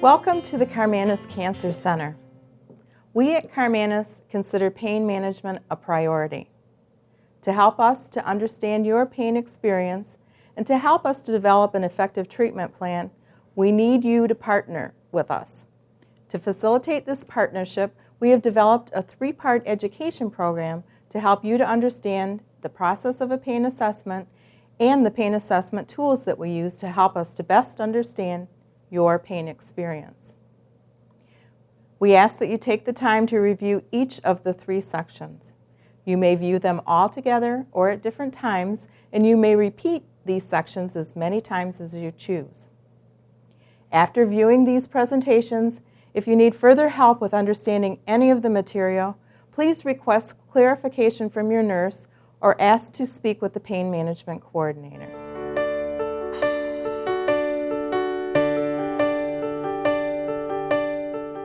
Welcome to the Karmanos Cancer Center. We at Karmanos consider pain management a priority. To help us to understand your pain experience and to help us to develop an effective treatment plan, we need you to partner with us. To facilitate this partnership, we have developed a three-part education program to help you to understand the process of a pain assessment and the pain assessment tools that we use to help us to best understand your pain experience. We ask that you take the time to review each of the three sections. You may view them all together or at different times, and you may repeat these sections as many times as you choose. After viewing these presentations, if you need further help with understanding any of the material, please request clarification from your nurse or ask to speak with the pain management coordinator.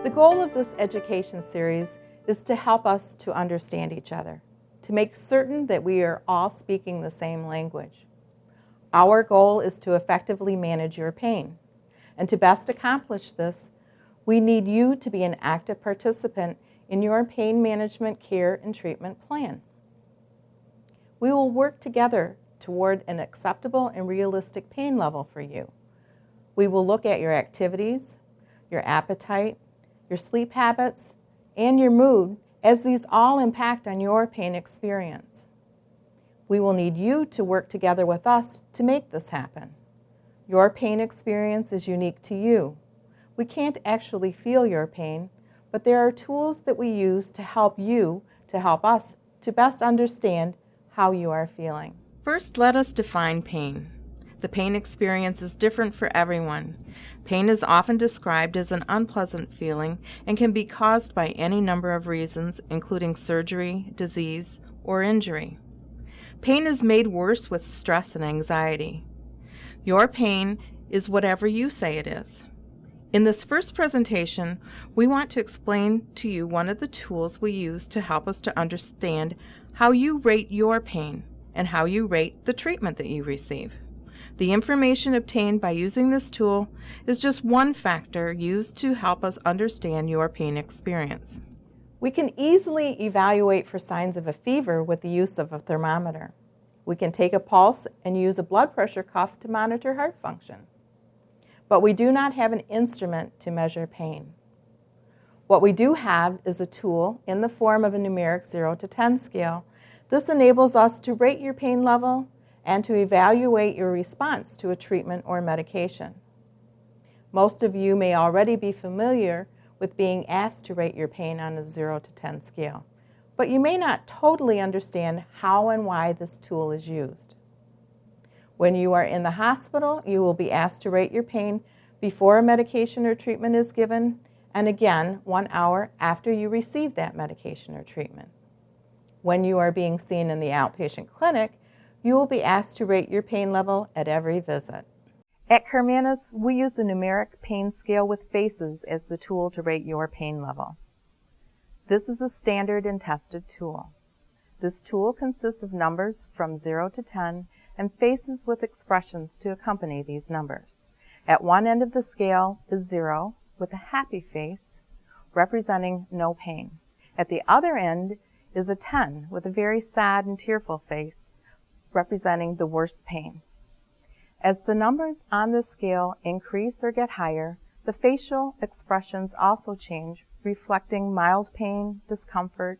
The goal of this education series is to help us to understand each other, to make certain that we are all speaking the same language. Our goal is to effectively manage your pain, and to best accomplish this, we need you to be an active participant in your pain management care and treatment plan. We will work together toward an acceptable and realistic pain level for you. We will look at your activities, your appetite, your sleep habits, and your mood, as these all impact on your pain experience. We will need you to work together with us to make this happen. Your pain experience is unique to you. We can't actually feel your pain, but there are tools that we use to help you, to help us to best understand how you are feeling. First, let us define pain. The pain experience is different for everyone. Pain is often described as an unpleasant feeling and can be caused by any number of reasons, including surgery, disease, or injury. Pain is made worse with stress and anxiety. Your pain is whatever you say it is. In this first presentation, we want to explain to you one of the tools we use to help us to understand how you rate your pain and how you rate the treatment that you receive. The information obtained by using this tool is just one factor used to help us understand your pain experience. We can easily evaluate for signs of a fever with the use of a thermometer. We can take a pulse and use a blood pressure cuff to monitor heart function. But we do not have an instrument to measure pain. What we do have is a tool in the form of a numeric 0 to 10 scale. This enables us to rate your pain level and to evaluate your response to a treatment or medication. Most of you may already be familiar with being asked to rate your pain on a 0 to 10 scale, but you may not totally understand how and why this tool is used. When you are in the hospital, you will be asked to rate your pain before a medication or treatment is given, and again 1 hour after you receive that medication or treatment. When you are being seen in the outpatient clinic, you will be asked to rate your pain level at every visit. At Karmanos, we use the Numeric pain scale with faces as the tool to rate your pain level. This is a standard and tested tool. This tool consists of numbers from 0 to 10 and faces with expressions to accompany these numbers. At one end of the scale is 0 with a happy face, representing no pain. At the other end is a 10 with a very sad and tearful face, representing the worst pain. As the numbers on the scale increase or get higher, the facial expressions also change, reflecting mild pain, discomfort,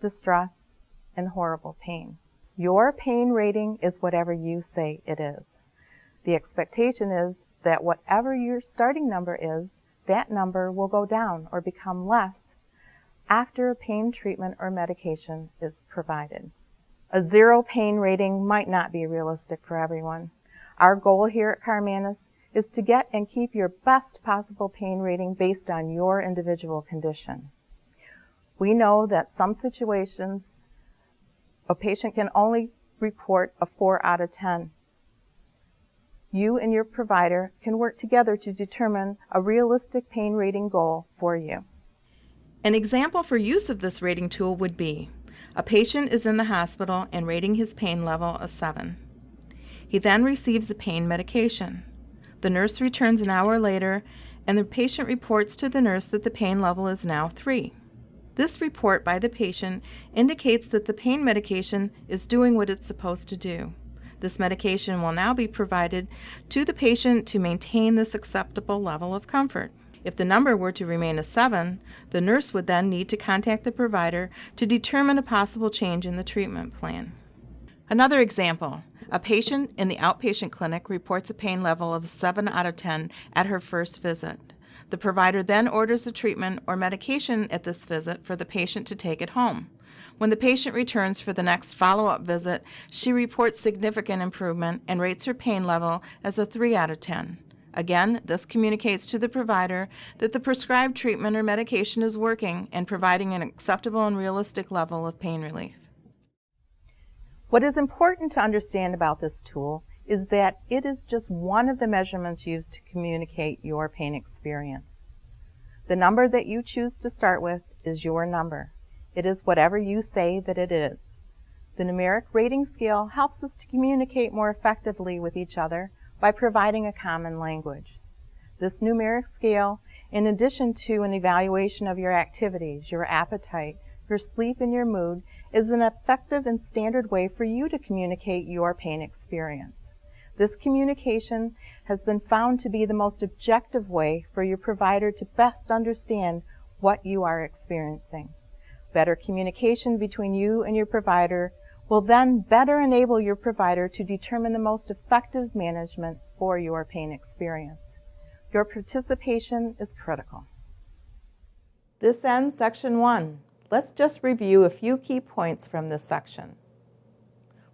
distress, and horrible pain. Your pain rating is whatever you say it is. The expectation is that whatever your starting number is, that number will go down or become less after a pain treatment or medication is provided. A 0 pain rating might not be realistic for everyone. Our goal here at Karmanos is to get and keep your best possible pain rating based on your individual condition. We know that some situations a patient can only report a 4 out of 10. You and your provider can work together to determine a realistic pain rating goal for you. An example for use of this rating tool would be a patient is in the hospital and rating his pain level a 7. He then receives a pain medication. The nurse returns an hour later and the patient reports to the nurse that the pain level is now 3. This report by the patient indicates that the pain medication is doing what it's supposed to do. This medication will now be provided to the patient to maintain this acceptable level of comfort. If the number were to remain a 7, the nurse would then need to contact the provider to determine a possible change in the treatment plan. Another example, a patient in the outpatient clinic reports a pain level of 7 out of 10 at her first visit. The provider then orders a treatment or medication at this visit for the patient to take at home. When the patient returns for the next follow-up visit, she reports significant improvement and rates her pain level as a 3 out of 10. Again, this communicates to the provider that the prescribed treatment or medication is working and providing an acceptable and realistic level of pain relief. What is important to understand about this tool is that it is just one of the measurements used to communicate your pain experience. The number that you choose to start with is your number. It is whatever you say that it is. The numeric rating scale helps us to communicate more effectively with each other by providing a common language. This numeric scale, in addition to an evaluation of your activities, your appetite, your sleep, and your mood, is an effective and standard way for you to communicate your pain experience. This communication has been found to be the most objective way for your provider to best understand what you are experiencing. Better communication between you and your provider will then better enable your provider to determine the most effective management for your pain experience. Your participation is critical. This ends section 1. Let's just review a few key points from this section.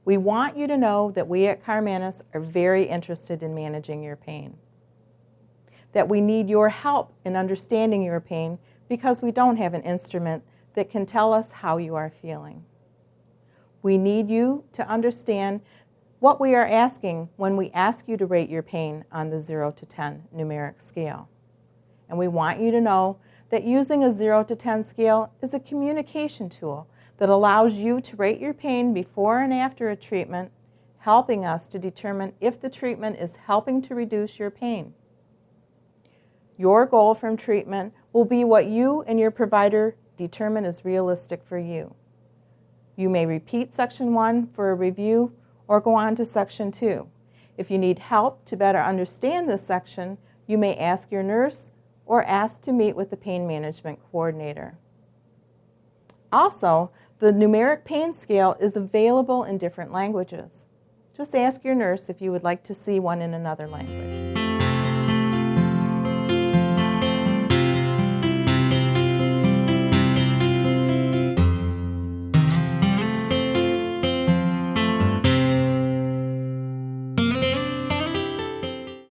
We want you to know that we at Carmanis are very interested in managing your pain. That we need your help in understanding your pain because we don't have an instrument that can tell us how you are feeling. We need you to understand what we are asking when we ask you to rate your pain on the 0 to 10 numeric scale. And we want you to know that using a 0 to 10 scale is a communication tool that allows you to rate your pain before and after a treatment, helping us to determine if the treatment is helping to reduce your pain. Your goal from treatment will be what you and your provider determine is realistic for you. You may repeat section 1 for a review or go on to section 2. If you need help to better understand this section, you may ask your nurse or ask to meet with the pain management coordinator. Also, the numeric pain scale is available in different languages. Just ask your nurse if you would like to see one in another language.